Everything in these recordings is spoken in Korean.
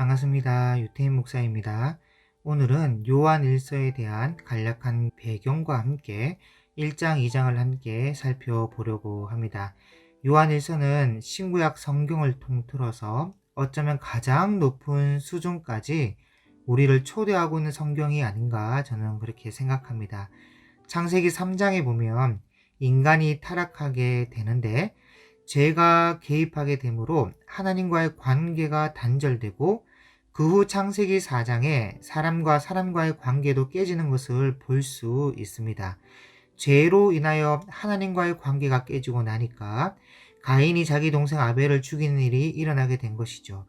반갑습니다. 유태인 목사입니다. 오늘은 요한 일서에 대한 간략한 배경과 함께 1장, 2장을 함께 살펴보려고 합니다. 요한 일서는 신구약 성경을 통틀어서 어쩌면 가장 높은 수준까지 우리를 초대하고 있는 성경이 아닌가 저는 그렇게 생각합니다. 창세기 3장에 보면 인간이 타락하게 되는데 죄가 개입하게 되므로 하나님과의 관계가 단절되고 그 후 창세기 4장에 사람과 사람과의 관계도 깨지는 것을 볼 수 있습니다. 죄로 인하여 하나님과의 관계가 깨지고 나니까 가인이 자기 동생 아벨을 죽이는 일이 일어나게 된 것이죠.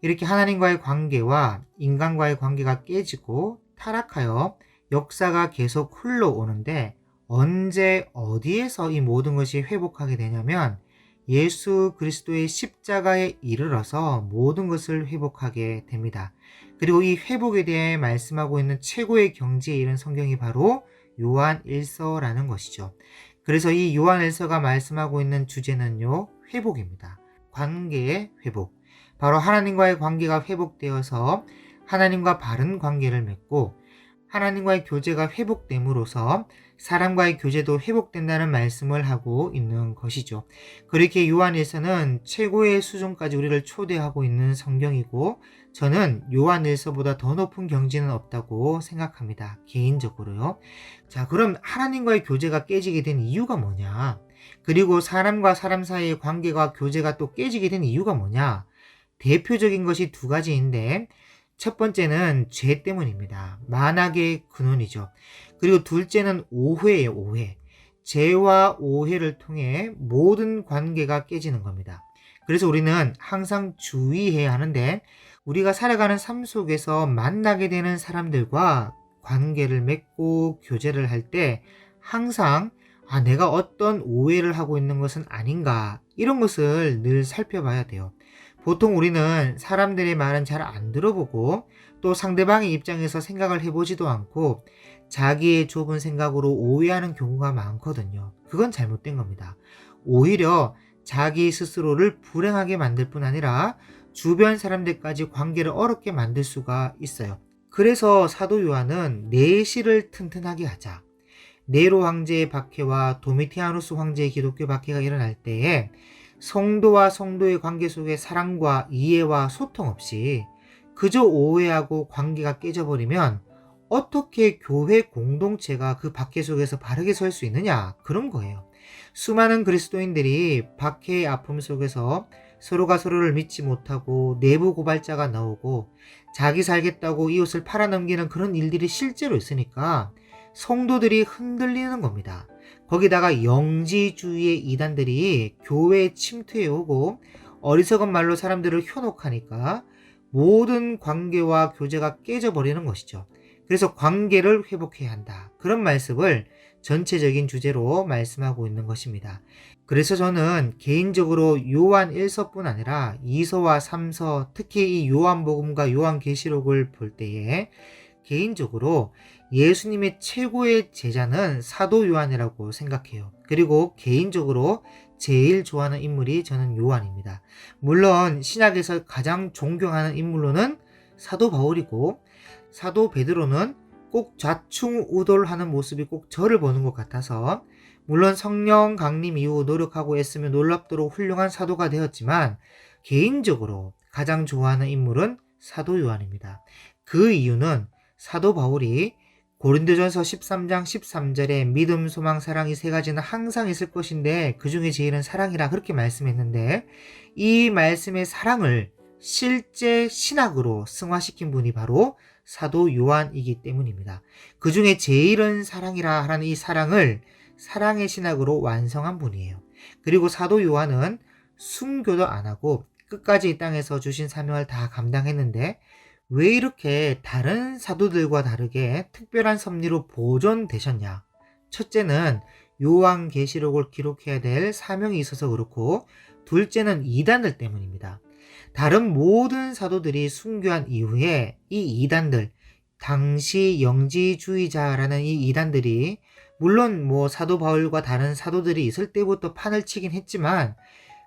이렇게 하나님과의 관계와 인간과의 관계가 깨지고 타락하여 역사가 계속 흘러오는데 언제 어디에서 이 모든 것이 회복하게 되냐면 예수 그리스도의 십자가에 이르러서 모든 것을 회복하게 됩니다. 그리고 이 회복에 대해 말씀하고 있는 최고의 경지에 이른 성경이 바로 요한 1서라는 것이죠. 그래서 이 요한 1서가 말씀하고 있는 주제는요, 회복입니다. 관계의 회복. 바로 하나님과의 관계가 회복되어서 하나님과 바른 관계를 맺고 하나님과의 교제가 회복됨으로써 사람과의 교제도 회복된다는 말씀을 하고 있는 것이죠. 그렇게 요한일서는 최고의 수준까지 우리를 초대하고 있는 성경이고 저는 요한일서보다 더 높은 경지는 없다고 생각합니다. 개인적으로요. 자, 그럼 하나님과의 교제가 깨지게 된 이유가 뭐냐? 그리고 사람과 사람 사이의 관계가 교제가 또 깨지게 된 이유가 뭐냐? 대표적인 것이 두 가지인데 첫 번째는 죄 때문입니다. 만악의 근원이죠. 그리고 둘째는 오해예요, 오해. 죄와 오해를 통해 모든 관계가 깨지는 겁니다. 그래서 우리는 항상 주의해야 하는데 우리가 살아가는 삶 속에서 만나게 되는 사람들과 관계를 맺고 교제를 할 때 항상 내가 어떤 오해를 하고 있는 것은 아닌가 이런 것을 늘 살펴봐야 돼요. 보통 우리는 사람들의 말은 잘 안 들어보고 또 상대방의 입장에서 생각을 해보지도 않고 자기의 좁은 생각으로 오해하는 경우가 많거든요. 그건 잘못된 겁니다. 오히려 자기 스스로를 불행하게 만들 뿐 아니라 주변 사람들까지 관계를 어렵게 만들 수가 있어요. 그래서 사도 요한은 내실을 튼튼하게 하자. 네로 황제의 박해와 도미티아누스 황제의 기독교 박해가 일어날 때에 성도와 성도의 관계 속에 사랑과 이해와 소통 없이 그저 오해하고 관계가 깨져버리면 어떻게 교회 공동체가 그 박해 속에서 바르게 설 수 있느냐 그런 거예요. 수많은 그리스도인들이 박해의 아픔 속에서 서로가 서로를 믿지 못하고 내부 고발자가 나오고 자기 살겠다고 이웃을 팔아넘기는 그런 일들이 실제로 있으니까 성도들이 흔들리는 겁니다. 거기다가 영지주의의 이단들이 교회에 침투해 오고 어리석은 말로 사람들을 현혹하니까 모든 관계와 교제가 깨져버리는 것이죠. 그래서 관계를 회복해야 한다. 그런 말씀을 전체적인 주제로 말씀하고 있는 것입니다. 그래서 저는 개인적으로 요한 1서뿐 아니라 2서와 3서, 특히 이 요한복음과 요한계시록을 볼 때에 개인적으로 예수님의 최고의 제자는 사도 요한이라고 생각해요. 그리고 개인적으로 제일 좋아하는 인물이 저는 요한입니다. 물론 신약에서 가장 존경하는 인물로는 사도 바울이고 사도 베드로는 꼭 좌충우돌하는 모습이 꼭 저를 보는 것 같아서 물론 성령 강림 이후 노력하고 애쓰며 놀랍도록 훌륭한 사도가 되었지만 개인적으로 가장 좋아하는 인물은 사도 요한입니다. 그 이유는 사도 바울이 고린도전서 13장 13절에 믿음, 소망, 사랑이 세 가지는 항상 있을 것인데 그 중에 제일은 사랑이라 그렇게 말씀했는데 이 말씀의 사랑을 실제 신학으로 승화시킨 분이 바로 사도 요한이기 때문입니다. 그 중에 제일은 사랑이라 하는 이 사랑을 사랑의 신학으로 완성한 분이에요. 그리고 사도 요한은 순교도 안 하고 끝까지 이 땅에서 주신 사명을 다 감당했는데 왜 이렇게 다른 사도들과 다르게 특별한 섭리로 보존되셨냐? 첫째는 요한계시록을 기록해야 될 사명이 있어서 그렇고 둘째는 이단들 때문입니다. 다른 모든 사도들이 순교한 이후에 이 이단들, 당시 영지주의자라는 이 이단들이 물론 사도 바울과 다른 사도들이 있을 때부터 판을 치긴 했지만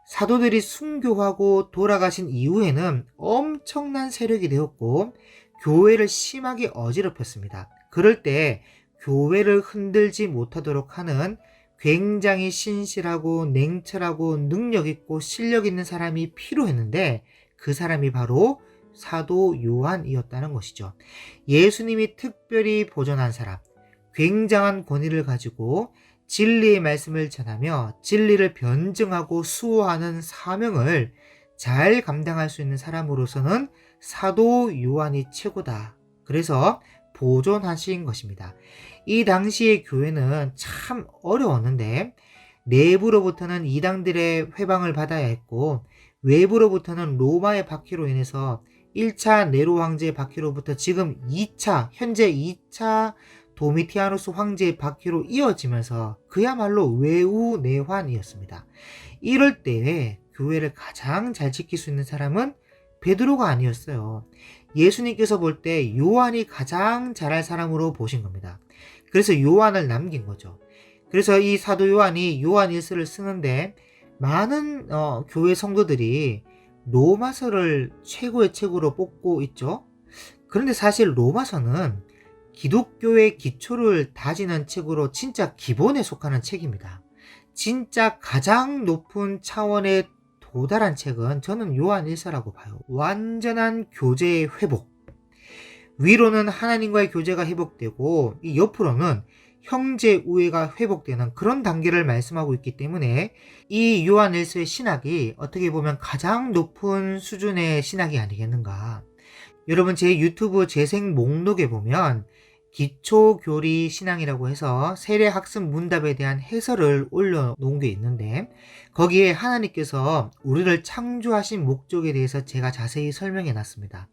사도들이 순교하고 돌아가신 이후에는 엄청난 세력이 되었고 교회를 심하게 어지럽혔습니다. 그럴 때 교회를 흔들지 못하도록 하는 굉장히 신실하고 냉철하고 능력 있고 실력 있는 사람이 필요했는데 그 사람이 바로 사도 요한이었다는 것이죠. 예수님이 특별히 보존한 사람, 굉장한 권위를 가지고 진리의 말씀을 전하며 진리를 변증하고 수호하는 사명을 잘 감당할 수 있는 사람으로서는 사도 요한이 최고다. 그래서 보존하신 것입니다. 이 당시의 교회는 참 어려웠는데 내부로부터는 이방들의 회방을 받아야 했고 외부로부터는 로마의 박해로 인해서 1차 네로 황제의 박해로부터 지금 현재 2차 도미티아누스 황제의 박해로 이어지면서 그야말로 외우내환이었습니다. 이럴 때에 교회를 가장 잘 지킬 수 있는 사람은 베드로가 아니었어요. 예수님께서 볼 때 요한이 가장 잘할 사람으로 보신 겁니다. 그래서 요한을 남긴 거죠. 그래서 이 사도 요한이 요한 일서를 쓰는데 많은 교회 성도들이 로마서를 최고의 책으로 뽑고 있죠. 그런데 사실 로마서는 기독교의 기초를 다지는 책으로 진짜 기본에 속하는 책입니다. 진짜 가장 높은 차원에 도달한 책은 저는 요한 일서라고 봐요. 완전한 교제의 회복. 위로는 하나님과의 교제가 회복되고 이 옆으로는 형제 우애가 회복되는 그런 단계를 말씀하고 있기 때문에 이 요한 일서의 신학이 어떻게 보면 가장 높은 수준의 신학이 아니겠는가. 여러분 제 유튜브 재생 목록에 보면 기초교리 신앙이라고 해서 세례학습 문답에 대한 해설을 올려놓은 게 있는데 거기에 하나님께서 우리를 창조하신 목적에 대해서 제가 자세히 설명해 놨습니다.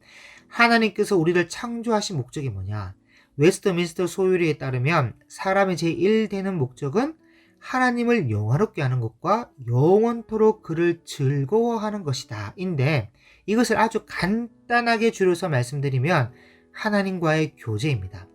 하나님께서 우리를 창조하신 목적이 뭐냐? 웨스트민스터 소유리에 따르면 사람의 제1되는 목적은 하나님을 영화롭게 하는 것과 영원토록 그를 즐거워하는 것이다. 인데 이것을 아주 간단하게 줄여서 말씀드리면 하나님과의 교제입니다.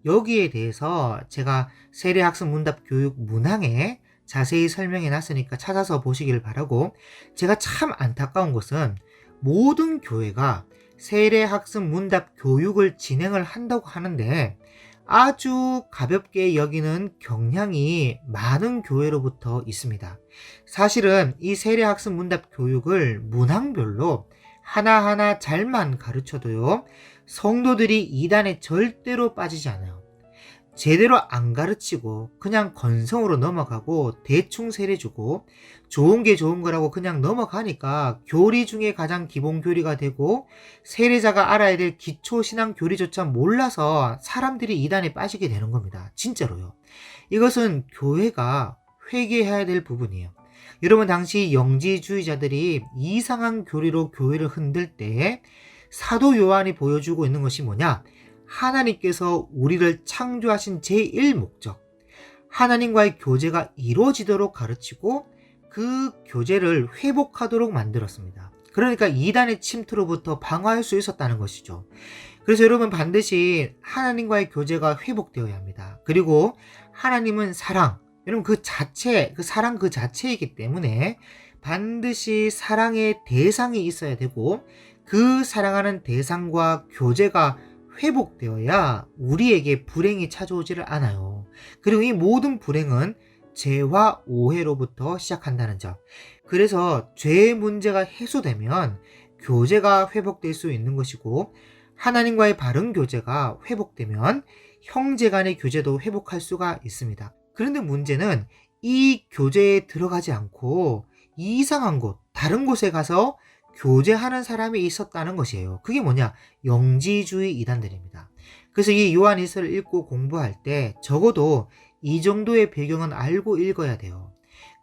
여기에 대해서 제가 세례학습 문답 교육 문항에 자세히 설명해 놨으니까 찾아서 보시길 바라고, 제가 참 안타까운 것은 모든 교회가 세례학습 문답 교육을 진행을 한다고 하는데 아주 가볍게 여기는 경향이 많은 교회로부터 있습니다. 사실은 이 세례학습 문답 교육을 문항별로 하나하나 잘만 가르쳐도요, 성도들이 이단에 절대로 빠지지 않아요. 제대로 안 가르치고 그냥 건성으로 넘어가고 대충 세례 주고 좋은 게 좋은 거라고 그냥 넘어가니까 교리 중에 가장 기본 교리가 되고 세례자가 알아야 될 기초 신앙 교리조차 몰라서 사람들이 이단에 빠지게 되는 겁니다. 진짜로요. 이것은 교회가 회개해야 될 부분이에요. 여러분 당시 영지주의자들이 이상한 교리로 교회를 흔들 때 사도 요한이 보여주고 있는 것이 뭐냐? 하나님께서 우리를 창조하신 제1목적, 하나님과의 교제가 이루어지도록 가르치고 그 교제를 회복하도록 만들었습니다. 그러니까 이단의 침투로부터 방어할 수 있었다는 것이죠. 그래서 여러분 반드시 하나님과의 교제가 회복되어야 합니다. 그리고 하나님은 사랑, 여러분 그 사랑 그 자체이기 때문에 반드시 사랑의 대상이 있어야 되고 그 사랑하는 대상과 교제가 회복되어야 우리에게 불행이 찾아오지를 않아요. 그리고 이 모든 불행은 죄와 오해로부터 시작한다는 점. 그래서 죄의 문제가 해소되면 교제가 회복될 수 있는 것이고 하나님과의 바른 교제가 회복되면 형제 간의 교제도 회복할 수가 있습니다. 그런데 문제는 이 교제에 들어가지 않고 이상한 곳, 다른 곳에 가서 교제하는 사람이 있었다는 것이에요. 그게 뭐냐? 영지주의 이단들입니다. 그래서 이 요한 일서를 읽고 공부할 때 적어도 이 정도의 배경은 알고 읽어야 돼요.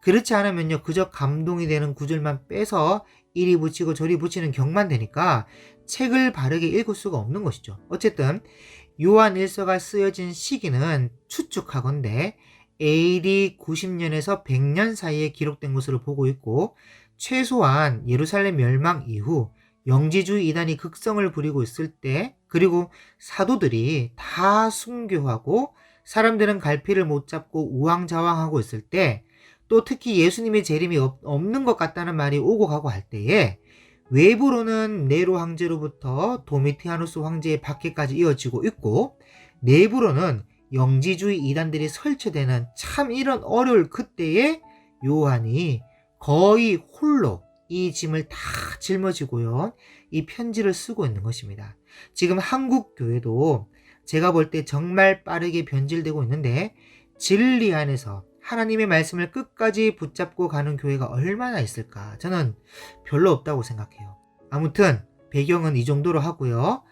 그렇지 않으면요, 그저 감동이 되는 구절만 빼서 이리 붙이고 저리 붙이는 경만 되니까 책을 바르게 읽을 수가 없는 것이죠. 어쨌든 요한 일서가 쓰여진 시기는 추측하건대 AD 90년에서 100년 사이에 기록된 것으로 보고 있고 최소한 예루살렘 멸망 이후 영지주의 이단이 극성을 부리고 있을 때, 그리고 사도들이 다 순교하고 사람들은 갈피를 못 잡고 우왕좌왕하고 있을 때 또 특히 예수님의 재림이 없는 것 같다는 말이 오고 가고 할 때에 외부로는 네로 황제로부터 도미티아누스 황제의 박해까지 이어지고 있고, 내부로는 영지주의 이단들이 설치되는 참 이런 어려울 그때에 요한이 거의 홀로 이 짐을 다 짊어지고요, 이 편지를 쓰고 있는 것입니다. 지금 한국 교회도 제가 볼 때 정말 빠르게 변질되고 있는데, 진리 안에서 하나님의 말씀을 끝까지 붙잡고 가는 교회가 얼마나 있을까? 저는 별로 없다고 생각해요. 아무튼 배경은 이 정도로 하고요.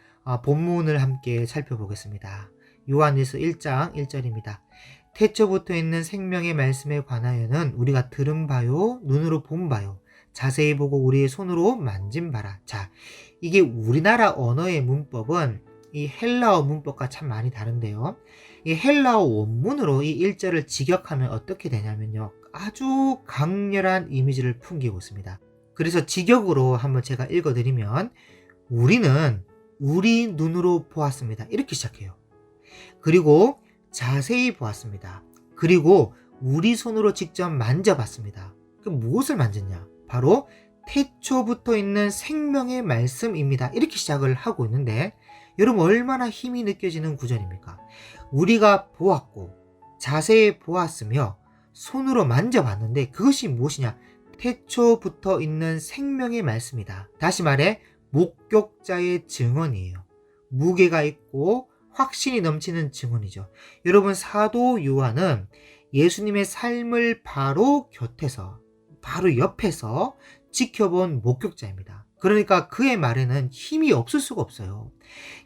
본문을 함께 살펴보겠습니다. 요한일서 1장 1절입니다. 태초부터 있는 생명의 말씀에 관하여는 우리가 들은 바요, 눈으로 본 바요, 자세히 보고 우리의 손으로 만진 바라. 자, 이게 우리나라 언어의 문법은 이 헬라어 문법과 참 많이 다른데요. 이 헬라어 원문으로 이 1절을 직역하면 어떻게 되냐면요, 아주 강렬한 이미지를 풍기고 있습니다. 그래서 직역으로 한번 제가 읽어드리면, 우리는 우리 눈으로 보았습니다, 이렇게 시작해요. 그리고 자세히 보았습니다. 그리고 우리 손으로 직접 만져봤습니다. 그럼 무엇을 만졌냐? 바로 태초부터 있는 생명의 말씀입니다, 이렇게 시작을 하고 있는데, 여러분 얼마나 힘이 느껴지는 구절입니까? 우리가 보았고 자세히 보았으며 손으로 만져봤는데 그것이 무엇이냐? 태초부터 있는 생명의 말씀이다. 다시 말해 목격자의 증언이에요. 무게가 있고 확신이 넘치는 증언이죠. 여러분, 사도 요한은 예수님의 삶을 바로 곁에서, 바로 옆에서 지켜본 목격자입니다. 그러니까 그의 말에는 힘이 없을 수가 없어요.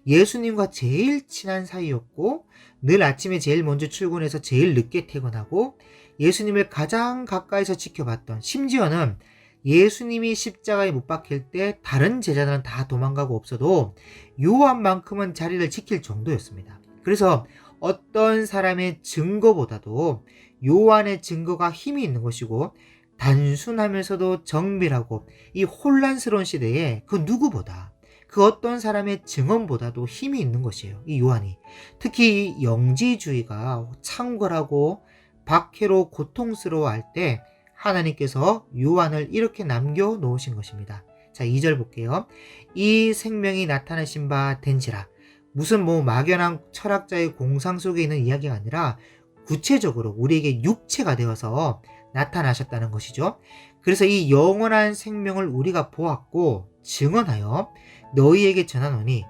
예수님과 제일 친한 사이였고, 늘 아침에 제일 먼저 출근해서 제일 늦게 퇴근하고, 예수님을 가장 가까이서 지켜봤던, 심지어는 예수님이 십자가에 못 박힐 때 다른 제자들은 다 도망가고 없어도 요한만큼은 자리를 지킬 정도였습니다. 그래서 어떤 사람의 증거보다도 요한의 증거가 힘이 있는 것이고, 단순하면서도 정밀하고 이 혼란스러운 시대에 그 누구보다, 그 어떤 사람의 증언보다도 힘이 있는 것이에요, 이 요한이. 특히 이 영지주의가 창궐하고 박해로 고통스러워할 때 하나님께서 요한을 이렇게 남겨놓으신 것입니다. 자, 2절 볼게요. 이 생명이 나타나신 바 된지라. 무슨 막연한 철학자의 공상 속에 있는 이야기가 아니라 구체적으로 우리에게 육체가 되어서 나타나셨다는 것이죠. 그래서 이 영원한 생명을 우리가 보았고 증언하여 너희에게 전하노니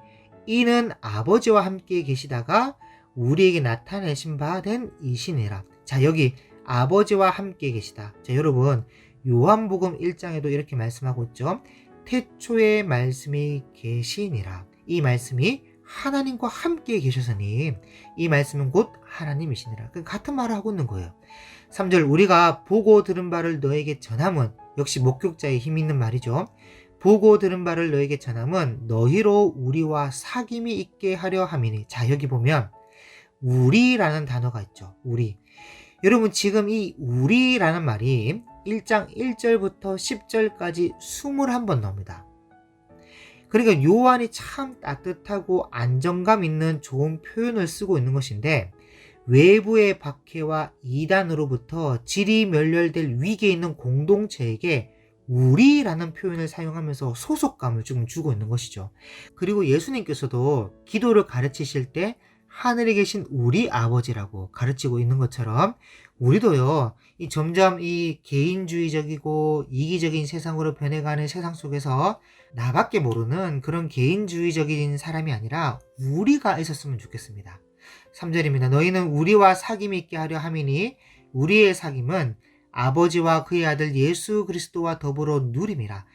이는 아버지와 함께 계시다가 우리에게 나타내신 바 된 이시니라. 자, 여기 아버지와 함께 계시다. 자, 여러분, 요한복음 1장에도 이렇게 말씀하고 있죠. 태초에 말씀이 계시니라. 이 말씀이 하나님과 함께 계셔서니 이 말씀은 곧 하나님이시니라. 같은 말을 하고 있는 거예요. 3절, 우리가 보고 들은 바를 너에게 전함은, 역시 목격자의 힘 있는 말이죠. 보고 들은 바를 너에게 전함은 너희로 우리와 사귐이 있게 하려 함이니. 자, 여기 보면 우리라는 단어가 있죠. 우리. 여러분, 지금 이 우리라는 말이 1장 1절부터 10절까지 21번 나옵니다. 그러니까 요한이 참 따뜻하고 안정감 있는 좋은 표현을 쓰고 있는 것인데, 외부의 박해와 이단으로부터 질이 멸렬될 위기에 있는 공동체에게 우리라는 표현을 사용하면서 소속감을 좀 주고 있는 것이죠. 그리고 예수님께서도 기도를 가르치실 때 하늘에 계신 우리 아버지라고 가르치고 있는 것처럼, 우리도요, 점점 이 개인주의적이고 이기적인 세상으로 변해가는 세상 속에서 나밖에 모르는 그런 개인주의적인 사람이 아니라 우리가 있었으면 좋겠습니다. 3절입니다. 너희는 우리와 사귐이 있게 하려 함이니 우리의 사귐은 아버지와 그의 아들 예수 그리스도와 더불어 누림이라.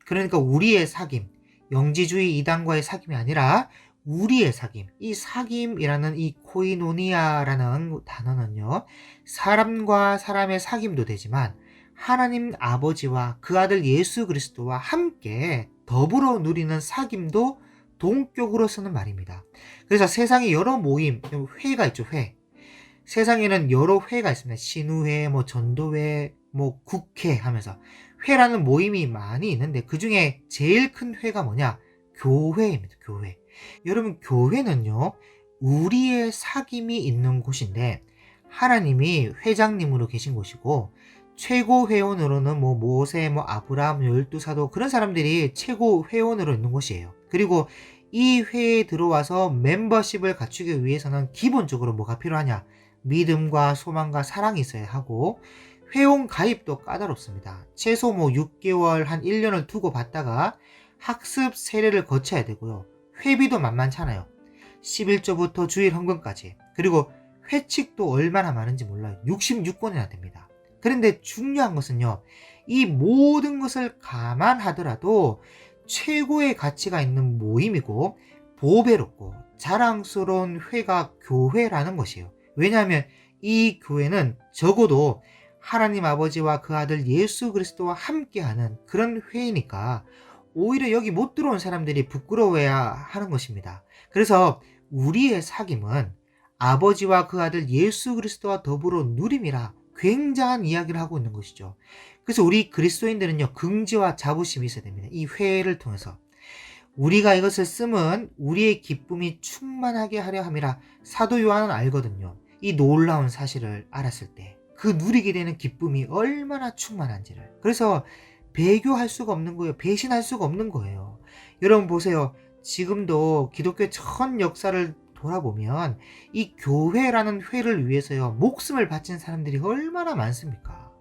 그러니까 우리의 사귐, 영지주의 이단과의 사귐이 아니라 우리의 사귐, 이 사귐이라는 이 코이노니아라는 단어는요, 사람과 사람의 사귐도 되지만 하나님 아버지와 그 아들 예수 그리스도와 함께 더불어 누리는 사귐도 동격으로 쓰는 말입니다. 그래서 세상에 여러 모임, 회가 있죠, 회. 세상에는 여러 회가 있습니다. 신우회, 전도회, 국회 하면서 회라는 모임이 많이 있는데 그 중에 제일 큰 회가 뭐냐? 교회입니다. 교회. 여러분, 교회는요, 우리의 사귐이 있는 곳인데 하나님이 회장님으로 계신 곳이고 최고 회원으로는 뭐 모세, 뭐 아브라함, 열두 사도 그런 사람들이 최고 회원으로 있는 곳이에요. 그리고 이 회에 들어와서 멤버십을 갖추기 위해서는 기본적으로 뭐가 필요하냐? 믿음과 소망과 사랑이 있어야 하고 회원 가입도 까다롭습니다. 최소 뭐 6개월 한 1년을 두고 받다가 학습 세례를 거쳐야 되고요. 회비도 만만찮아요. 11조부터 주일 헌금까지. 그리고 회칙도 얼마나 많은지 몰라요. 66권이나 됩니다. 그런데 중요한 것은요. 이 모든 것을 감안하더라도 최고의 가치가 있는 모임이고 보배롭고 자랑스러운 회가 교회라는 것이에요. 왜냐하면 이 교회는 적어도 하나님 아버지와 그 아들 예수 그리스도와 함께하는 그런 회이니까 오히려 여기 못 들어온 사람들이 부끄러워해야 하는 것입니다. 그래서 우리의 사귐은 아버지와 그 아들 예수 그리스도와 더불어 누림이라 굉장한 이야기를 하고 있는 것이죠. 그래서 우리 그리스도인들은요, 긍지와 자부심이 있어야 됩니다. 이 회를 통해서. 우리가 이것을 쓰면 우리의 기쁨이 충만하게 하려 함이라 사도 요한은 알거든요. 이 놀라운 사실을 알았을 때 그 누리게 되는 기쁨이 얼마나 충만한지를. 그래서 배교할 수가 없는 거예요. 배신할 수가 없는 거예요. 여러분 보세요. 지금도 기독교의 전 역사를 돌아보면 이 교회라는 회를 위해서요, 목숨을 바친 사람들이 얼마나 많습니까?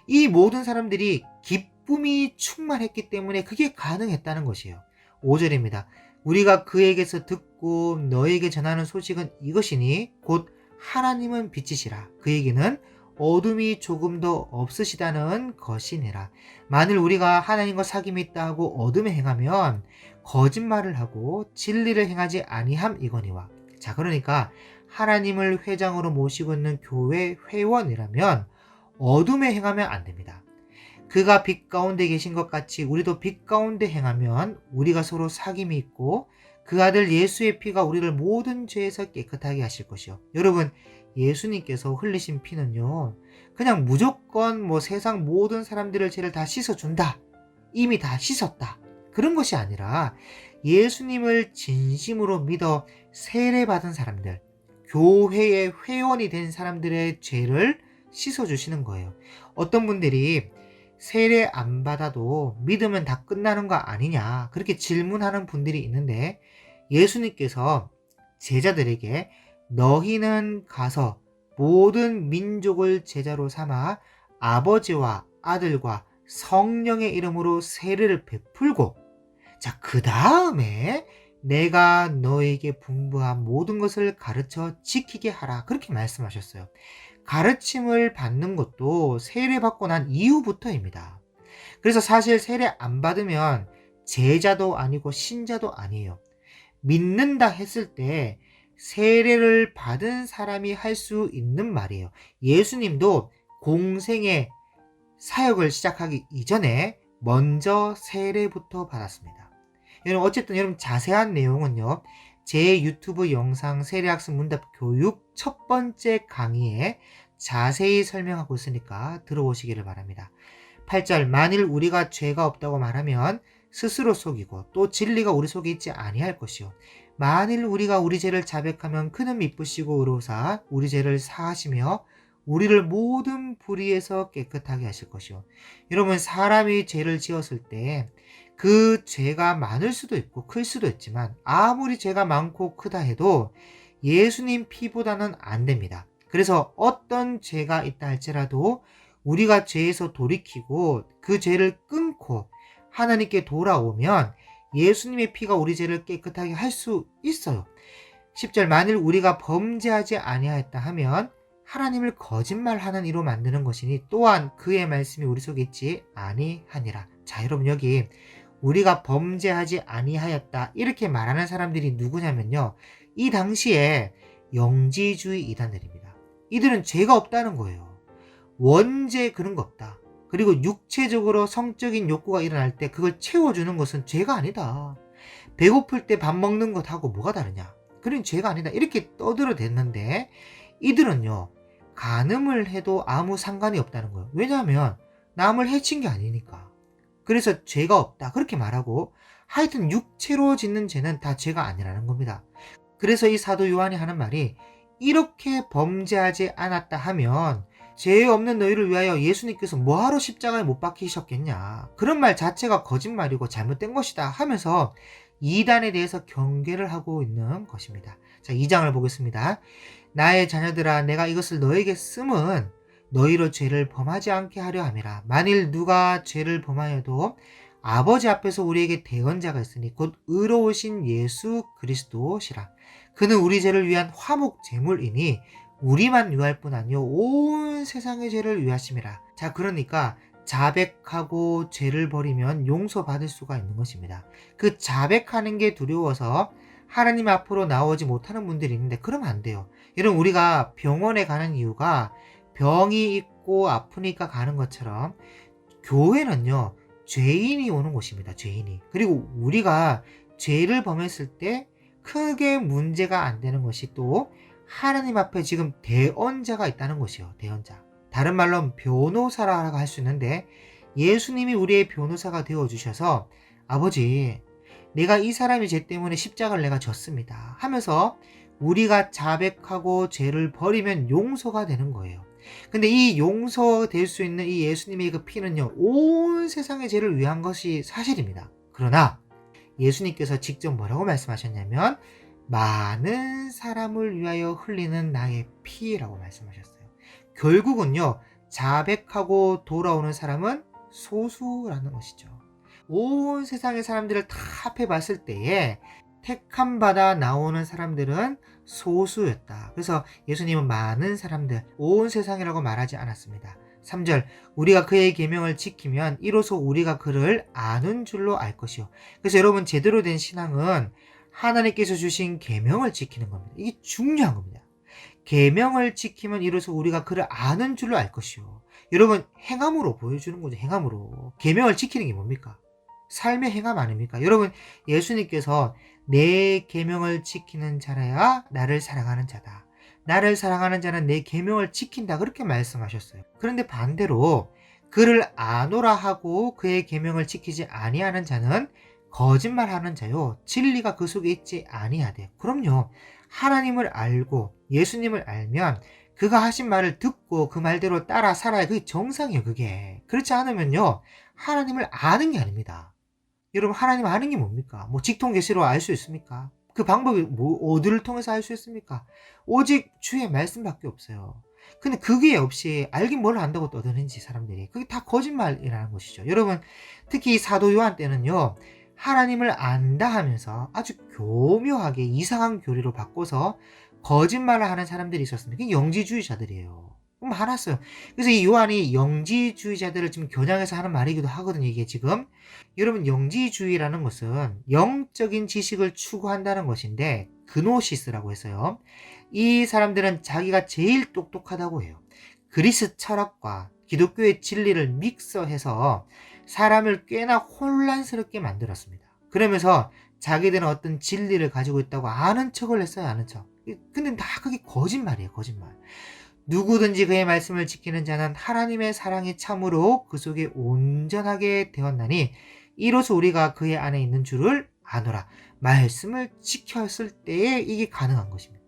이 모든 사람들이 기쁨이 충만했기 때문에 그게 가능했다는 것이에요. 5절입니다. 우리가 그에게서 듣고 너에게 전하는 소식은 이것이니 곧 하나님은 빛이시라. 그에게는 어둠이 조금 더 없으시다는 것이니라. 만일 우리가 하나님과 사귐이 있다 하고 어둠에 행하면 거짓말을 하고 진리를 행하지 아니함이거니와. 자, 그러니까 하나님을 회장으로 모시고 있는 교회 회원이라면 어둠에 행하면 안 됩니다. 그가 빛 가운데 계신 것 같이 우리도 빛 가운데 행하면 우리가 서로 사귐이 있고 그 아들 예수의 피가 우리를 모든 죄에서 깨끗하게 하실 것이요. 여러분, 예수님께서 흘리신 피는요, 그냥 무조건 뭐 세상 모든 사람들의 죄를 다 씻어준다, 이미 다 씻었다, 그런 것이 아니라 예수님을 진심으로 믿어 세례받은 사람들, 교회의 회원이 된 사람들의 죄를 씻어주시는 거예요. 어떤 분들이 세례 안 받아도 믿으면 다 끝나는 거 아니냐, 그렇게 질문하는 분들이 있는데, 예수님께서 제자들에게 너희는 가서 모든 민족을 제자로 삼아 아버지와 아들과 성령의 이름으로 세례를 베풀고, 자, 그 다음에 내가 너에게 분부한 모든 것을 가르쳐 지키게 하라, 그렇게 말씀하셨어요. 가르침을 받는 것도 세례 받고 난 이후부터입니다. 그래서 사실 세례 안 받으면 제자도 아니고 신자도 아니에요. 믿는다 했을 때 세례를 받은 사람이 할 수 있는 말이에요. 예수님도 공생의 사역을 시작하기 이전에 먼저 세례부터 받았습니다. 여러분, 어쨌든 여러분 자세한 내용은요, 제 유튜브 영상 세례학습 문답 교육 첫 번째 강의에 자세히 설명하고 있으니까 들어오시기를 바랍니다. 8절, 만일 우리가 죄가 없다고 말하면 스스로 속이고 또 진리가 우리 속에 있지 아니할 것이요. 만일 우리가 우리 죄를 자백하면 그는 미쁘시고 의로우사 우리 죄를 사하시며 우리를 모든 불의에서 깨끗하게 하실 것이요. 여러분, 사람이 죄를 지었을 때 그 죄가 많을 수도 있고 클 수도 있지만 아무리 죄가 많고 크다 해도 예수님 피보다는 안 됩니다. 그래서 어떤 죄가 있다 할지라도 우리가 죄에서 돌이키고 그 죄를 끊고 하나님께 돌아오면 예수님의 피가 우리 죄를 깨끗하게 할 수 있어요. 10절, 만일 우리가 범죄하지 아니하였다 하면 하나님을 거짓말하는 이로 만드는 것이니 또한 그의 말씀이 우리 속에 있지 아니하니라. 자, 여러분, 여기 우리가 범죄하지 아니하였다 이렇게 말하는 사람들이 누구냐면요, 이 당시에 영지주의 이단들입니다. 이들은 죄가 없다는 거예요. 원죄 그런 거 없다. 그리고 육체적으로 성적인 욕구가 일어날 때 그걸 채워주는 것은 죄가 아니다. 배고플 때 밥 먹는 것하고 뭐가 다르냐, 그런 죄가 아니다, 이렇게 떠들어댔는데 이들은요, 간음을 해도 아무 상관이 없다는 거예요. 왜냐하면 남을 해친 게 아니니까. 그래서 죄가 없다 그렇게 말하고, 하여튼 육체로 짓는 죄는 다 죄가 아니라는 겁니다. 그래서 이 사도 요한이 하는 말이, 이렇게 범죄하지 않았다 하면 죄 없는 너희를 위하여 예수님께서 뭐하러 십자가에 못 박히셨겠냐. 그런 말 자체가 거짓말이고 잘못된 것이다 하면서 이단에 대해서 경계를 하고 있는 것입니다. 자, 2장을 보겠습니다. 나의 자녀들아, 내가 이것을 너에게 쓰면 너희로 죄를 범하지 않게 하려 함이라. 만일 누가 죄를 범하여도 아버지 앞에서 우리에게 대언자가 있으니 곧 의로우신 예수 그리스도시라. 그는 우리 죄를 위한 화목 제물이니 우리만 위할 뿐 아니요 온 세상의 죄를 위하심이라. 자, 그러니까 자백하고 죄를 버리면 용서받을 수가 있는 것입니다. 그 자백하는 게 두려워서 하나님 앞으로 나오지 못하는 분들이 있는데 그러면 안 돼요. 여러분, 우리가 병원에 가는 이유가 병이 있고 아프니까 가는 것처럼 교회는요, 죄인이 오는 곳입니다. 죄인이. 그리고 우리가 죄를 범했을 때 크게 문제가 안 되는 것이 또 하나님 앞에 지금 대언자가 있다는 것이요. 대언자. 다른 말로 변호사라고 할 수 있는데 예수님이 우리의 변호사가 되어주셔서 아버지, 내가 이 사람의 죄 때문에 십자가를 내가 졌습니다 하면서 우리가 자백하고 죄를 버리면 용서가 되는 거예요. 근데 이 용서될 수 있는 이 예수님의 그 피는요, 온 세상의 죄를 위한 것이 사실입니다. 그러나 예수님께서 직접 뭐라고 말씀하셨냐면 많은 사람을 위하여 흘리는 나의 피라고 말씀하셨어요. 결국은요, 자백하고 돌아오는 사람은 소수라는 것이죠. 온 세상의 사람들을 다 합해봤을 때에 택함 받아 나오는 사람들은 소수였다. 그래서 예수님은 많은 사람들, 온 세상이라고 말하지 않았습니다. 3절, 우리가 그의 계명을 지키면 이로써 우리가 그를 아는 줄로 알 것이요. 그래서 여러분, 제대로 된 신앙은 하나님께서 주신 계명을 지키는 겁니다. 이게 중요한 겁니다. 계명을 지키면 이로써 우리가 그를 아는 줄로 알 것이요. 여러분, 행함으로 보여주는 거죠. 행함으로. 계명을 지키는 게 뭡니까? 삶의 행함 아닙니까? 여러분, 예수님께서 내 계명을 지키는 자라야 나를 사랑하는 자다. 나를 사랑하는 자는 내 계명을 지킨다. 그렇게 말씀하셨어요. 그런데 반대로 그를 아노라 하고 그의 계명을 지키지 아니하는 자는 거짓말하는 자요, 진리가 그 속에 있지 아니하되. 그럼요, 하나님을 알고 예수님을 알면 그가 하신 말을 듣고 그 말대로 따라 살아야 그게 정상이에요. 그게 그렇지 않으면요, 하나님을 아는 게 아닙니다. 여러분, 하나님 아는 게 뭡니까? 뭐 직통계시로 알 수 있습니까? 그 방법이 어디를 통해서 알 수 있습니까? 오직 주의 말씀밖에 없어요. 근데 그게 없이 알긴 뭘 안다고 떠드는지 사람들이, 그게 다 거짓말이라는 것이죠. 여러분, 특히 사도 요한 때는요, 하나님을 안다 하면서 아주 교묘하게 이상한 교리로 바꿔서 거짓말을 하는 사람들이 있었습니다. 그게 영지주의자들이에요. 많았어요. 그래서 이 요한이 영지주의자들을 지금 겨냥해서 하는 말이기도 하거든요. 이게 지금 여러분, 영지주의라는 것은 영적인 지식을 추구한다는 것인데 그노시스라고 했어요. 이 사람들은 자기가 제일 똑똑하다고 해요. 그리스 철학과 기독교의 진리를 믹서해서 사람을 꽤나 혼란스럽게 만들었습니다. 그러면서 자기들은 어떤 진리를 가지고 있다고 아는 척을 했어요. 아는 척. 근데 다 그게 거짓말이에요. 거짓말. 누구든지 그의 말씀을 지키는 자는 하나님의 사랑이 참으로 그 속에 온전하게 되었나니 이로써 우리가 그의 안에 있는 줄을 아노라. 말씀을 지켰을 때에 이게 가능한 것입니다.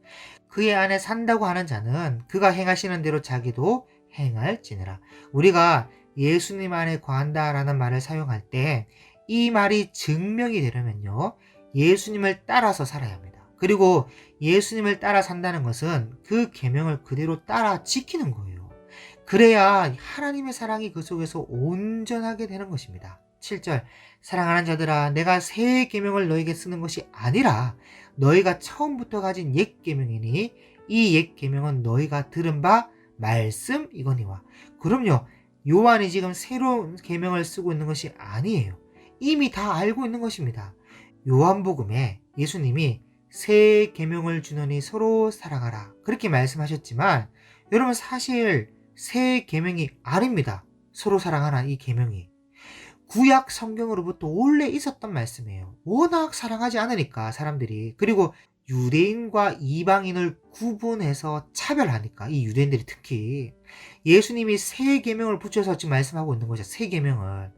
그의 안에 산다고 하는 자는 그가 행하시는 대로 자기도 행할지니라. 우리가 예수님 안에 거한다라는 말을 사용할 때 이 말이 증명이 되려면요, 예수님을 따라서 살아야 합니다. 그리고 예수님을 따라 산다는 것은 그 계명을 그대로 따라 지키는 거예요. 그래야 하나님의 사랑이 그 속에서 온전하게 되는 것입니다. 7절, 사랑하는 자들아, 내가 새 계명을 너에게 쓰는 것이 아니라 너희가 처음부터 가진 옛 계명이니 이 옛 계명은 너희가 들은 바 말씀이거니와. 그럼요, 요한이 지금 새로운 계명을 쓰고 있는 것이 아니에요. 이미 다 알고 있는 것입니다. 요한복음에 예수님이 새 계명을 주노니 서로 사랑하라, 그렇게 말씀하셨지만 여러분, 사실 새 계명이 아닙니다. 서로 사랑하라 이 계명이 구약 성경으로부터 원래 있었던 말씀이에요. 워낙 사랑하지 않으니까 사람들이, 그리고 유대인과 이방인을 구분해서 차별하니까 이 유대인들이 특히 예수님이 새 계명을 붙여서 지금 말씀하고 있는 거죠. 새 계명을.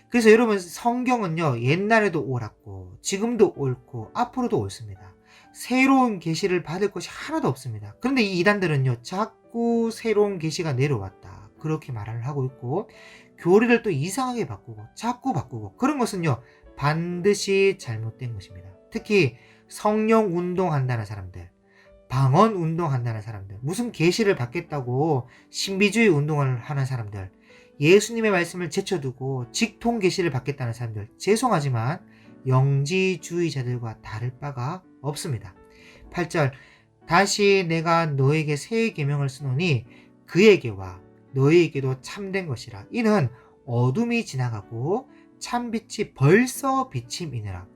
그래서 여러분, 성경은요, 옛날에도 옳았고 지금도 옳고 앞으로도 옳습니다. 새로운 계시를 받을 것이 하나도 없습니다. 그런데 이 이단들은요, 자꾸 새로운 계시가 내려왔다, 그렇게 말을 하고 있고, 교리를 또 이상하게 바꾸고 자꾸 바꾸고, 그런 것은요 반드시 잘못된 것입니다. 특히 성령 운동한다는 사람들, 방언 운동한다는 사람들, 무슨 계시를 받겠다고 신비주의 운동을 하는 사람들, 예수님의 말씀을 제쳐두고 직통 계시를 받겠다는 사람들, 죄송하지만 영지주의자들과 다를 바가 없습니다. 8절, 다시 내가 너에게 새 계명을 쓰노니 그에게와 너희에게도 참된 것이라. 이는 어둠이 지나가고 참빛이 벌써 비침이니라.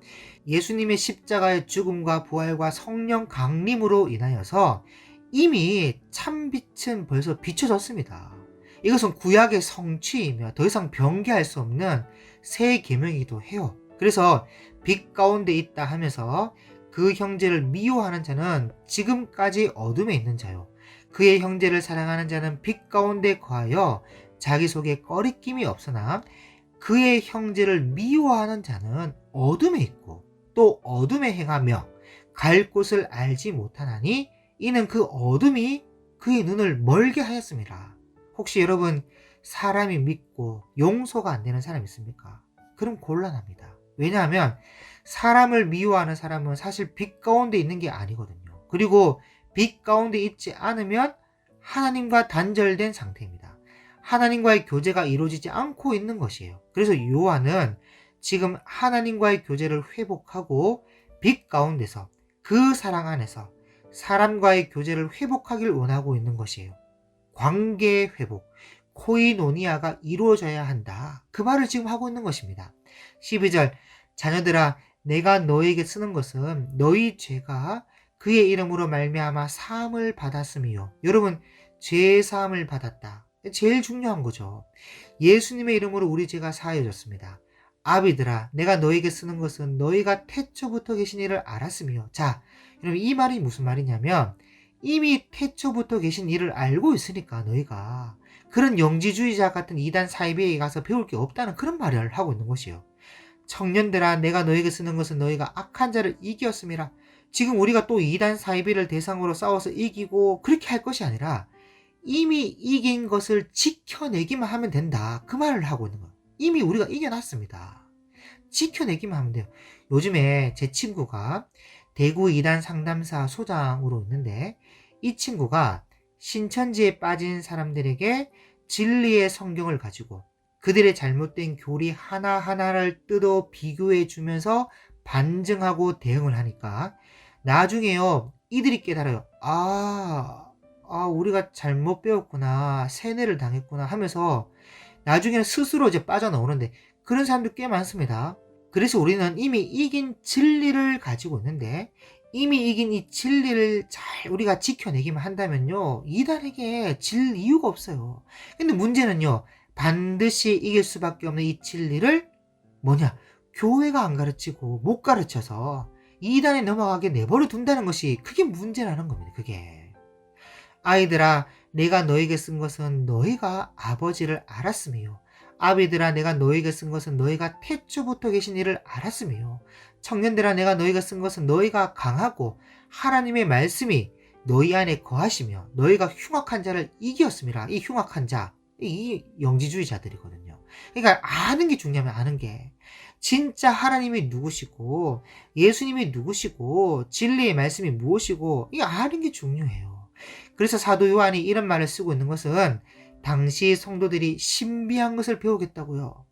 예수님의 십자가의 죽음과 부활과 성령 강림으로 인하여서 이미 참빛은 벌써 비춰졌습니다. 이것은 구약의 성취이며 더 이상 변개할 수 없는 새 계명이기도 해요. 그래서 빛 가운데 있다 하면서 그 형제를 미워하는 자는 지금까지 어둠에 있는 자요, 그의 형제를 사랑하는 자는 빛 가운데 거하여 자기 속에 꺼리낌이 없으나 그의 형제를 미워하는 자는 어둠에 있고 또 어둠에 행하며 갈 곳을 알지 못하나니 이는 그 어둠이 그의 눈을 멀게 하였습니다. 혹시 여러분 사람이 믿고 용서가 안 되는 사람 있습니까? 그럼 곤란합니다. 왜냐하면 사람을 미워하는 사람은 사실 빛 가운데 있는 게 아니거든요. 그리고 빛 가운데 있지 않으면 하나님과 단절된 상태입니다. 하나님과의 교제가 이루어지지 않고 있는 것이에요. 그래서 요한은 지금 하나님과의 교제를 회복하고 빛 가운데서 그 사랑 안에서 사람과의 교제를 회복하길 원하고 있는 것이에요. 관계 회복, 코이노니아가 이루어져야 한다, 그 말을 지금 하고 있는 것입니다. 12절, 자녀들아 내가 너에게 쓰는 것은 너희 죄가 그의 이름으로 말미암아 사함을 받았음이요. 여러분, 죄 사함을 받았다, 제일 중요한 거죠. 예수님의 이름으로 우리 죄가 사하여졌습니다. 아비들아 내가 너에게 쓰는 것은 너희가 태초부터 계신 이를 알았으며. 자, 여러분 이 말이 무슨 말이냐면 이미 태초부터 계신 이를 알고 있으니까 너희가 그런 영지주의자 같은 이단 사이비에 가서 배울 게 없다는 그런 말을 하고 있는 것이요. 청년들아 내가 너에게 쓰는 것은 너희가 악한 자를 이기었음이라. 지금 우리가 또 이단 사이비를 대상으로 싸워서 이기고 그렇게 할 것이 아니라 이미 이긴 것을 지켜내기만 하면 된다, 그 말을 하고 있는 거예요. 이미 우리가 이겨놨습니다. 지켜내기만 하면 돼요. 요즘에 제 친구가 대구 이단 상담사 소장으로 있는데, 이 친구가 신천지에 빠진 사람들에게 진리의 성경을 가지고 그들의 잘못된 교리 하나하나를 뜯어 비교해 주면서 반증하고 대응을 하니까 나중에요 이들이 깨달아요. 우리가 잘못 배웠구나, 세뇌를 당했구나 하면서 나중에는 스스로 이제 빠져나오는데, 그런 사람들 꽤 많습니다. 그래서 우리는 이미 이긴 진리를 가지고 있는데, 이미 이긴 이 진리를 잘 우리가 지켜내기만 한다면요 이단에게 질 이유가 없어요. 근데 문제는요, 반드시 이길 수밖에 없는 이 진리를 뭐냐, 교회가 안 가르치고 못 가르쳐서 이단에 넘어가게 내버려 둔다는 것이 그게 문제라는 겁니다. 그게. 아이들아 내가 너에게 쓴 것은 너희가 아버지를 알았음이요. 아비들아 내가 너에게 쓴 것은 너희가 태초부터 계신 이를 알았음이요. 청년들아 내가 너희가 쓴 것은 너희가 강하고 하나님의 말씀이 너희 안에 거하시며 너희가 흉악한 자를 이기었음이라. 이 흉악한 자, 이 영지주의자들이거든요. 그러니까 아는 게 중요하면 아는 게, 진짜 하나님이 누구시고 예수님이 누구시고 진리의 말씀이 무엇이고 이거 아는 게 중요해요. 그래서 사도 요한이 이런 말을 쓰고 있는 것은 당시 성도들이 신비한 것을 배우겠다고요.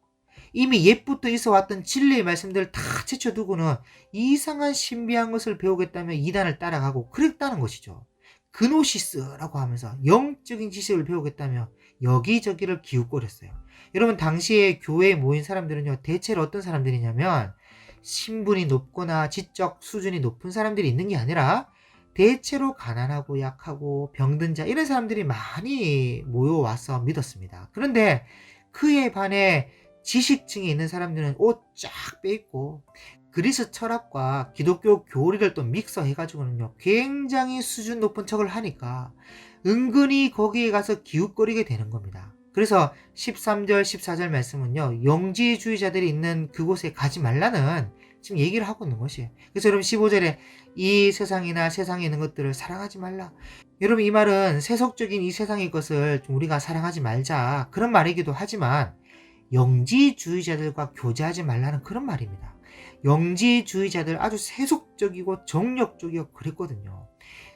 이미 옛부터 있어왔던 진리의 말씀들을 다 제쳐두고는 이상한 신비한 것을 배우겠다며 이단을 따라가고 그랬다는 것이죠. 그노시스라고 하면서 영적인 지식을 배우겠다며 여기저기를 기웃거렸어요. 여러분 당시에 교회에 모인 사람들은요 대체로 어떤 사람들이냐면 신분이 높거나 지적 수준이 높은 사람들이 있는 게 아니라 대체로 가난하고 약하고 병든 자, 이런 사람들이 많이 모여와서 믿었습니다. 그런데 그에 반해 지식층에 있는 사람들은 옷 쫙 빼입고 그리스 철학과 기독교 교리를 또 믹서해가지고는요 굉장히 수준 높은 척을 하니까 은근히 거기에 가서 기웃거리게 되는 겁니다. 그래서 13절 14절 말씀은요 영지주의자들이 있는 그곳에 가지 말라는 지금 얘기를 하고 있는 것이에요. 그래서 여러분 15절에 이 세상이나 세상에 있는 것들을 사랑하지 말라. 여러분 이 말은 세속적인 이 세상의 것을 좀 우리가 사랑하지 말자 그런 말이기도 하지만 영지주의자들과 교제하지 말라는 그런 말입니다. 영지주의자들 아주 세속적이고 정력적이고 그랬거든요.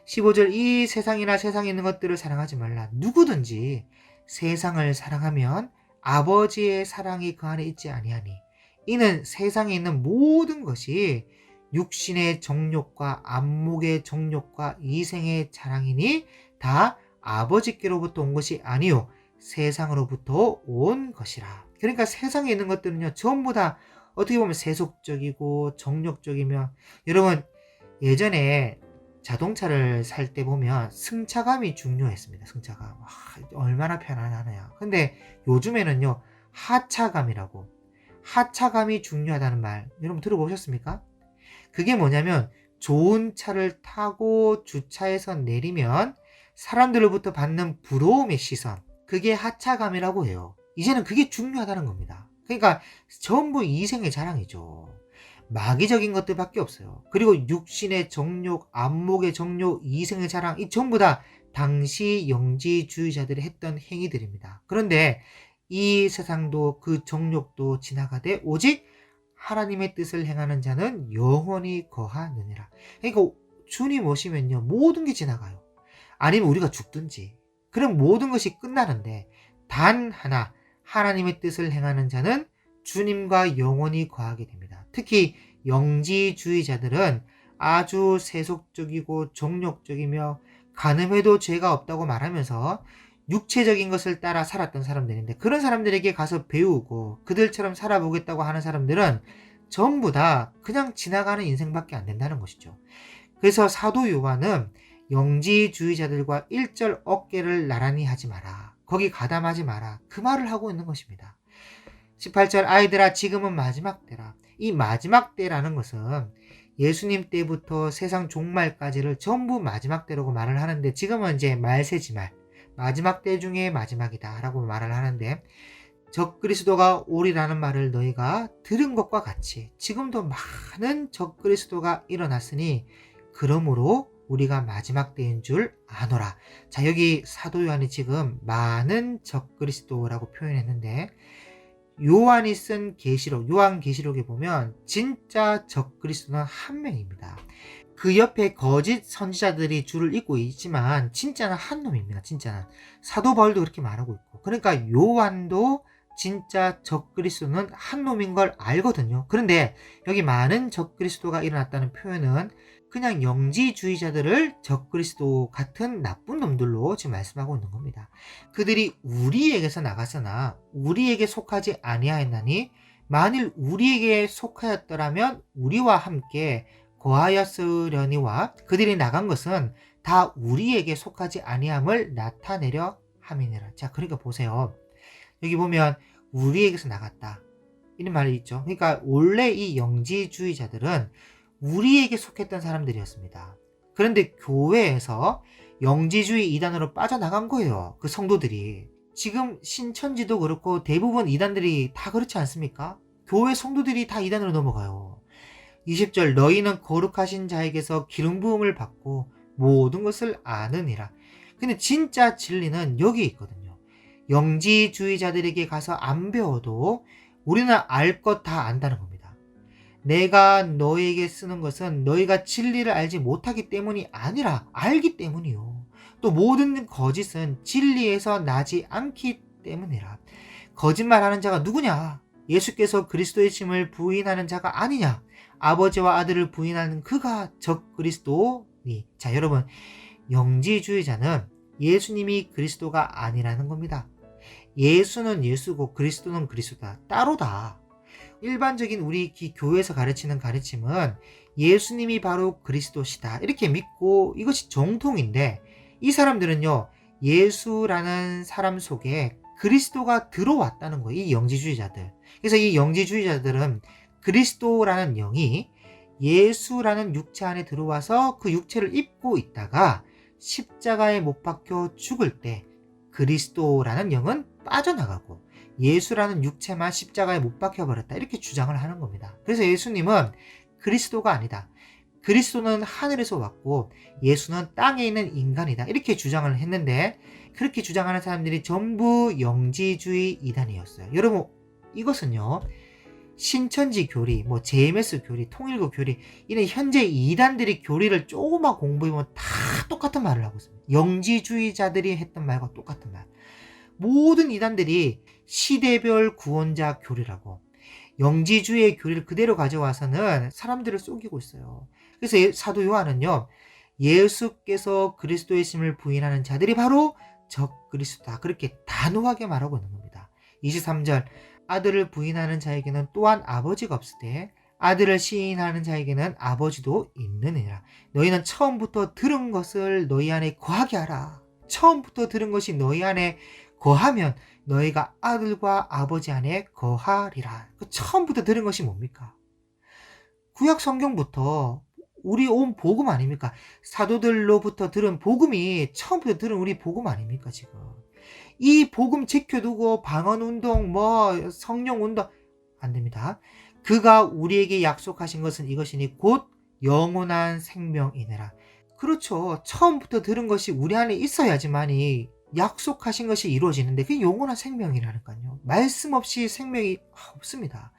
15절 이 세상이나 세상에 있는 것들을 사랑하지 말라. 누구든지 세상을 사랑하면 아버지의 사랑이 그 안에 있지 아니하니 이는 세상에 있는 모든 것이 육신의 정욕과 안목의 정욕과 이생의 자랑이니 다 아버지께로부터 온 것이 아니요 세상으로부터 온 것이라. 그러니까 세상에 있는 것들은요 전부 다 어떻게 보면 세속적이고 정욕적이며 여러분 예전에 자동차를 살 때 보면 승차감이 중요했습니다. 승차감. 얼마나 편안하냐. 근데 요즘에는요 하차감이라고 하차감이 중요하다는 말 여러분 들어보셨습니까? 그게 뭐냐면 좋은 차를 타고 주차해서 내리면 사람들로부터 받는 부러움의 시선 그게 하차감이라고 해요. 이제는 그게 중요하다는 겁니다. 그러니까 전부 이생의 자랑이죠. 마귀적인 것들밖에 없어요. 그리고 육신의 정욕, 안목의 정욕, 이생의 자랑 이 전부 다 당시 영지주의자들이 했던 행위들입니다. 그런데 이 세상도 그 정욕도 지나가되 오직 하나님의 뜻을 행하는 자는 영원히 거하느니라. 그러니까 주님 오시면요 모든 게 지나가요. 아니면 우리가 죽든지 그럼 모든 것이 끝나는데 단 하나 하나님의 뜻을 행하는 자는 주님과 영원히 거하게 됩니다. 특히 영지주의자들은 아주 세속적이고 정욕적이며 간음해도 죄가 없다고 말하면서 육체적인 것을 따라 살았던 사람들인데 그런 사람들에게 가서 배우고 그들처럼 살아보겠다고 하는 사람들은 전부 다 그냥 지나가는 인생밖에 안 된다는 것이죠. 그래서 사도 요한은 영지주의자들과 일절 어깨를 나란히 하지 마라. 거기 가담하지 마라. 그 말을 하고 있는 것입니다. 18절 아이들아 지금은 마지막 때라. 이 마지막 때라는 것은 예수님 때부터 세상 종말까지를 전부 마지막 때라고 말을 하는데 지금은 이제 말세지말 마지막 때 중에 마지막이다 라고 말을 하는데 적그리스도가 오리라는 말을 너희가 들은 것과 같이 지금도 많은 적그리스도가 일어났으니 그러므로 우리가 마지막 때인 줄 아노라. 자 여기 사도 요한이 지금 많은 적그리스도라고 표현했는데 요한이 쓴 계시록 요한계시록에 보면 진짜 적그리스도는 한 명입니다. 그 옆에 거짓 선지자들이 줄을 잇고 있지만 진짜는 한 놈입니다. 진짜는 사도 바울도 그렇게 말하고 있고 그러니까 요한도 진짜 적그리스도는 한 놈인 걸 알거든요. 그런데 여기 많은 적그리스도가 일어났다는 표현은 그냥 영지주의자들을 적그리스도 같은 나쁜 놈들로 지금 말씀하고 있는 겁니다. 그들이 우리에게서 나갔으나 우리에게 속하지 아니하였나니 만일 우리에게 속하였더라면 우리와 함께 거하였으려니와 그들이 나간 것은 다 우리에게 속하지 아니함을 나타내려 함이니라. 자 그러니까 보세요. 여기 보면 우리에게서 나갔다 이런 말이 있죠. 그러니까 원래 이 영지주의자들은 우리에게 속했던 사람들이었습니다. 그런데 교회에서 영지주의 이단으로 빠져나간 거예요. 그 성도들이. 지금 신천지도 그렇고 대부분 이단들이 다 그렇지 않습니까? 교회 성도들이 다 이단으로 넘어가요. 20절 너희는 거룩하신 자에게서 기름 부음을 받고 모든 것을 아느니라. 근데 진짜 진리는 여기 있거든요. 영지주의자들에게 가서 안 배워도 우리는 알 것 다 안다는 겁니다. 내가 너에게 쓰는 것은 너희가 진리를 알지 못하기 때문이 아니라 알기 때문이요. 또 모든 거짓은 진리에서 나지 않기 때문이라. 거짓말하는 자가 누구냐? 예수께서 그리스도의 심을 부인하는 자가 아니냐? 아버지와 아들을 부인하는 그가 적그리스도니. 자 여러분 영지주의자는 예수님이 그리스도가 아니라는 겁니다. 예수는 예수고 그리스도는 그리스도다. 따로다. 일반적인 우리 교회에서 가르치는 가르침은 예수님이 바로 그리스도시다 이렇게 믿고 이것이 정통인데 이 사람들은요 예수라는 사람 속에 그리스도가 들어왔다는 거예요. 이 영지주의자들. 그래서 이 영지주의자들은 그리스도라는 영이 예수라는 육체 안에 들어와서 그 육체를 입고 있다가 십자가에 못 박혀 죽을 때 그리스도라는 영은 빠져나가고 예수라는 육체만 십자가에 못 박혀버렸다 이렇게 주장을 하는 겁니다. 그래서 예수님은 그리스도가 아니다. 그리스도는 하늘에서 왔고 예수는 땅에 있는 인간이다. 이렇게 주장을 했는데 그렇게 주장하는 사람들이 전부 영지주의 이단이었어요. 여러분 이것은요. 신천지 교리, JMS 교리, 통일교 교리 이런 현재 이단들이 교리를 조금만 공부해보면 다 똑같은 말을 하고 있습니다. 영지주의자들이 했던 말과 똑같은 말. 모든 이단들이 시대별 구원자 교리라고 영지주의의 교리를 그대로 가져와서는 사람들을 속이고 있어요. 그래서 사도 요한은요. 예수께서 그리스도의 심을 부인하는 자들이 바로 적그리스도다. 그렇게 단호하게 말하고 있는 겁니다. 23절 아들을 부인하는 자에게는 또한 아버지가 없으되 아들을 시인하는 자에게는 아버지도 있느니라. 너희는 처음부터 들은 것을 너희 안에 거하게 하라. 처음부터 들은 것이 너희 안에 거하면 너희가 아들과 아버지 안에 거하리라. 처음부터 들은 것이 뭡니까? 구약 성경부터 우리 온 복음 아닙니까? 사도들로부터 들은 복음이 처음부터 들은 우리 복음 아닙니까 지금? 이 복음 지켜두고 방언운동 성령운동 안됩니다. 그가 우리에게 약속하신 것은 이것이니 곧 영원한 생명이니라. 그렇죠. 처음부터 들은 것이 우리 안에 있어야지만이 약속하신 것이 이루어지는데 그게 영원한 생명이라니까요. 말씀 없이 생명이 없습니다.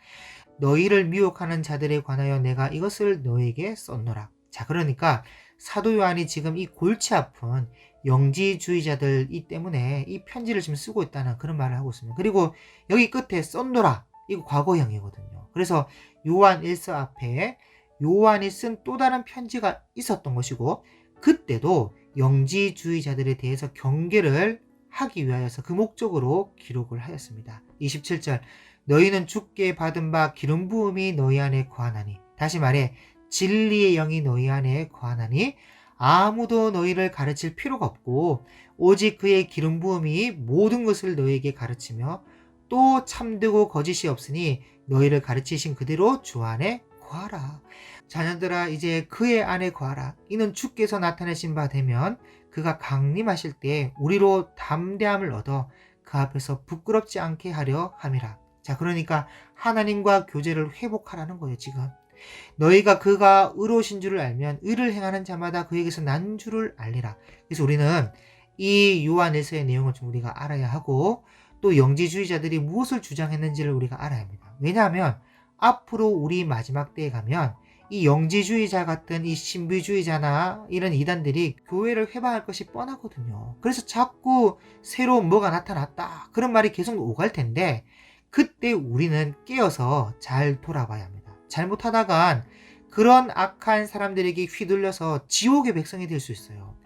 너희를 미혹하는 자들에 관하여 내가 이것을 너에게 썼노라. 자, 그러니까 사도 요한이 지금 이 골치 아픈 영지주의자들 때문에 이 편지를 지금 쓰고 있다는 그런 말을 하고 있습니다. 그리고 여기 끝에 썼노라. 이거 과거형이거든요. 그래서 요한 1서 앞에 요한이 쓴 또 다른 편지가 있었던 것이고 그때도 영지주의자들에 대해서 경계를 하기 위하여서 그 목적으로 기록을 하였습니다. 27절 너희는 주께 받은 바 기름 부음이 너희 안에 거하나니 다시 말해 진리의 영이 너희 안에 거하나니 아무도 너희를 가르칠 필요가 없고 오직 그의 기름 부음이 모든 것을 너희에게 가르치며 또 참되고 거짓이 없으니 너희를 가르치신 그대로 주 안에 거하라. 자녀들아 이제 그의 안에 거하라. 이는 주께서 나타내신 바 되면 그가 강림하실 때 우리로 담대함을 얻어 그 앞에서 부끄럽지 않게 하려 함이라. 자, 그러니까 하나님과 교제를 회복하라는 거예요 지금. 너희가 그가 의로우신 줄을 알면 의를 행하는 자마다 그에게서 난 줄을 알리라. 그래서 우리는 이 요한일서의 내용을 좀 우리가 알아야 하고 또 영지주의자들이 무엇을 주장했는지를 우리가 알아야 합니다. 왜냐하면 앞으로 우리 마지막 때에 가면 이 영지주의자 같은 이 신비주의자나 이런 이단들이 교회를 회방할 것이 뻔하거든요. 그래서 자꾸 새로운 뭐가 나타났다 그런 말이 계속 오갈 텐데 그때 우리는 깨어서 잘 돌아봐야 합니다. 잘못하다간 그런 악한 사람들에게 휘둘려서 지옥의 백성이 될 수 있어요.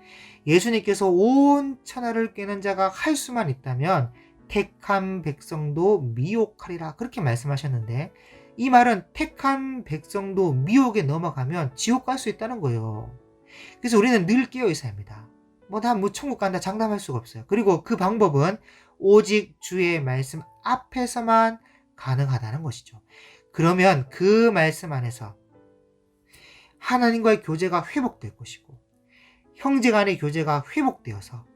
예수님께서 온 천하를 꿰는 자가 할 수만 있다면 택한 백성도 미혹하리라 그렇게 말씀하셨는데 이 말은 택한 백성도 미혹에 넘어가면 지옥 갈 수 있다는 거예요. 그래서 우리는 늘 깨어 있어야 합니다. 나 천국 간다 장담할 수가 없어요. 그리고 그 방법은 오직 주의 말씀 앞에서만 가능하다는 것이죠. 그러면 그 말씀 안에서 하나님과의 교제가 회복될 것이고 형제 간의 교제가 회복되어서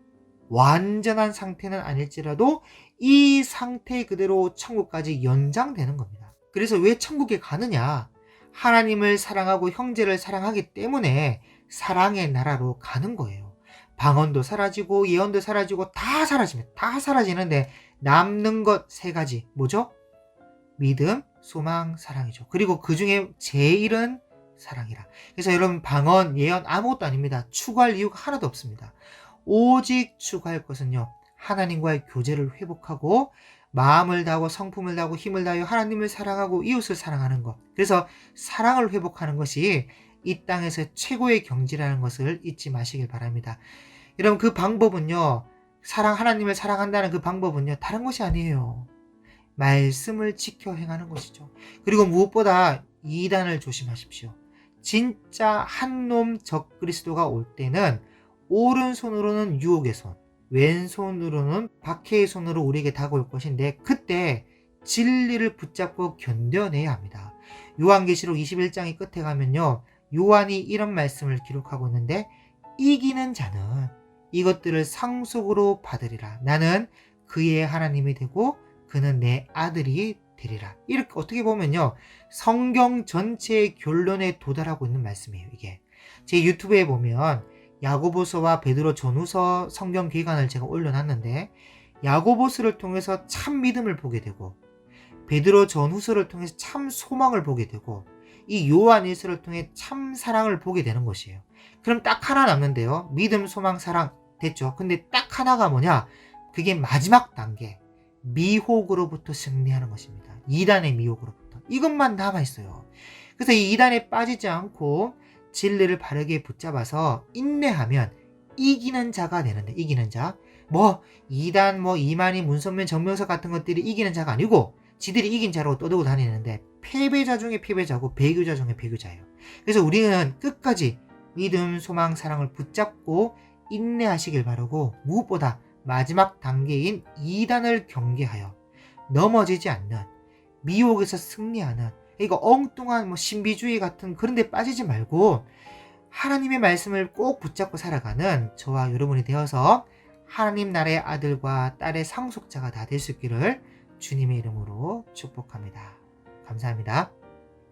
완전한 상태는 아닐지라도 이 상태 그대로 천국까지 연장되는 겁니다. 그래서 왜 천국에 가느냐? 하나님을 사랑하고 형제를 사랑하기 때문에 사랑의 나라로 가는 거예요. 방언도 사라지고 예언도 사라지고 다 사라집니다. 다 사라지는데 남는 것 세 가지 뭐죠? 믿음, 소망, 사랑이죠. 그리고 그 중에 제일은 사랑이라. 그래서 여러분 방언, 예언 아무것도 아닙니다. 추구할 이유가 하나도 없습니다. 오직 추구할 것은요. 하나님과의 교제를 회복하고 마음을 다하고 성품을 다하고 힘을 다하여 하나님을 사랑하고 이웃을 사랑하는 것. 그래서 사랑을 회복하는 것이 이 땅에서 최고의 경지라는 것을 잊지 마시길 바랍니다. 여러분 그 방법은요. 하나님을 사랑한다는 그 방법은요. 다른 것이 아니에요. 말씀을 지켜 행하는 것이죠. 그리고 무엇보다 이단을 조심하십시오. 진짜 한놈 적그리스도가 올 때는 오른손으로는 유혹의 손, 왼손으로는 박해의 손으로 우리에게 다가올 것인데 그때 진리를 붙잡고 견뎌내야 합니다. 요한계시록 21장의 끝에 가면요. 요한이 이런 말씀을 기록하고 있는데 이기는 자는 이것들을 상속으로 받으리라. 나는 그의 하나님이 되고 그는 내 아들이 되리라. 이렇게 어떻게 보면요. 성경 전체의 결론에 도달하고 있는 말씀이에요, 이게. 제 유튜브에 보면 야고보서와 베드로 전후서 성경 기관을 제가 올려놨는데 야고보서를 통해서 참 믿음을 보게 되고 베드로 전후서를 통해서 참 소망을 보게 되고 이 요한일서를 통해 참 사랑을 보게 되는 것이에요. 그럼 딱 하나 남는데요. 믿음, 소망, 사랑 됐죠. 근데 딱 하나가 뭐냐? 그게 마지막 단계. 미혹으로부터 승리하는 것입니다. 이단의 미혹으로부터. 이것만 남아있어요. 그래서 이 이단에 빠지지 않고 진리를 바르게 붙잡아서 인내하면 이기는 자가 되는데, 이기는 자. 이단, 이만희, 문선면, 정명석 같은 것들이 이기는 자가 아니고 지들이 이긴 자라고 떠들고 다니는데 패배자 중에 패배자고 배교자 중에 배교자예요. 그래서 우리는 끝까지 믿음, 소망, 사랑을 붙잡고 인내하시길 바라고 무엇보다 마지막 단계인 이단을 경계하여 넘어지지 않는 미혹에서 승리하는 이거 엉뚱한 신비주의 같은 그런 데 빠지지 말고 하나님의 말씀을 꼭 붙잡고 살아가는 저와 여러분이 되어서 하나님 나라의 아들과 딸의 상속자가 다 될 수 있기를 주님의 이름으로 축복합니다. 감사합니다.